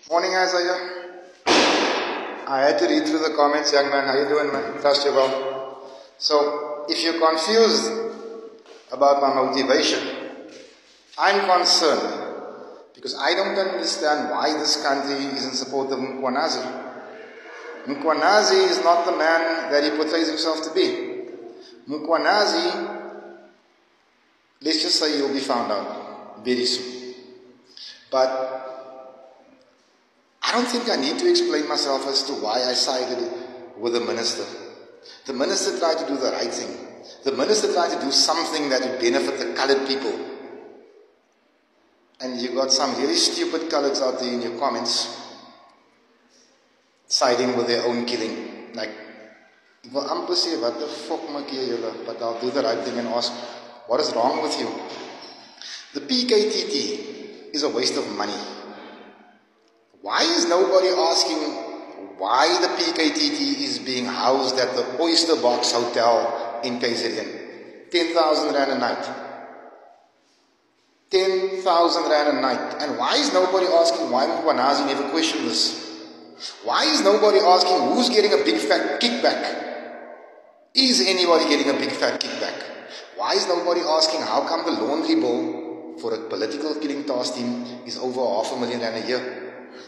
Morning, Isaiah. I had to read through the comments, young man. How you doing, man? Trust you well. So, if you're confused about my motivation, I'm concerned because I don't understand why this country is in support of Mkhwanazi. Mkhwanazi is not the man that he portrays himself to be. Mkhwanazi, let's just say he'll be found out very soon. But I don't think I need to explain myself as to why I sided with the minister. The minister tried to do the right thing. The minister tried to do something that would benefit the colored people. And you got some really stupid coloreds out there in your comments siding with their own killing. Like, well, I'm say, what the fuck maak jy julle? But I'll do the right thing and ask, what is wrong with you? The PKTT is a waste of money. Why is nobody asking why the PKTT is being housed at the Oyster Box Hotel in KZN? 10,000 Rand a night. 10,000 Rand a night. And why is nobody asking why Mkhwanazi never questioned this? Why is nobody asking who's getting a big fat kickback? Is anybody getting a big fat kickback? Why is nobody asking how come the laundry bill for a political killing task team is over R500,000 a year?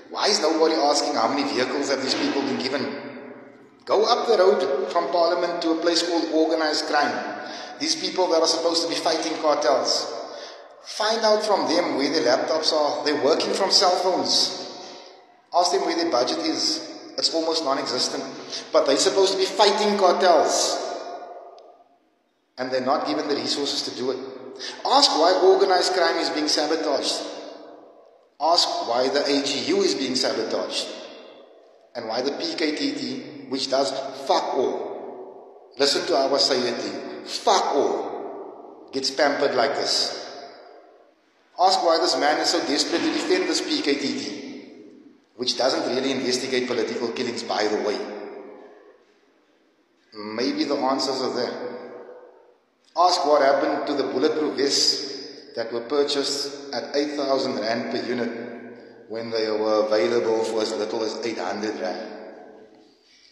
Why is nobody asking how many vehicles have these people been given? Go up the road from Parliament to a place called organized crime. These people that are supposed to be fighting cartels. Find out from them where their laptops are. They're working from cell phones. Ask them where their budget is. It's almost non-existent. But they're supposed to be fighting cartels. And they're not given the resources to do it. Ask why organized crime is being sabotaged. Ask why the AGU is being sabotaged. And why the PKTT, which does fuck all. Listen to our saying, fuck all. Gets pampered like this. Ask why this man is so desperate to defend this PKTT, which doesn't really investigate political killings, by the way. Maybe the answers are there. Ask what happened to the bulletproof vests that were purchased at 8,000 Rand per unit when they were available for as little as 800 Rand.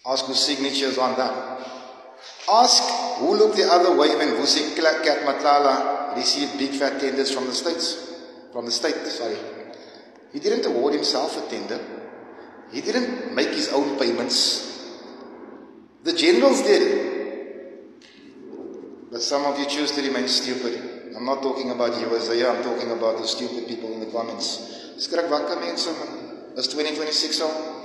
Ask whose signature is on that. Ask who looked the other way when Vusi Kat Matlala received big fat tenders from the States. He didn't award himself a tender. He didn't make his own payments. The generals did. But some of you choose to remain stupid. I'm not talking about you, Isaiah. I'm talking about the stupid people in the comments. Skrik wakker mense, man. Is 2026 al?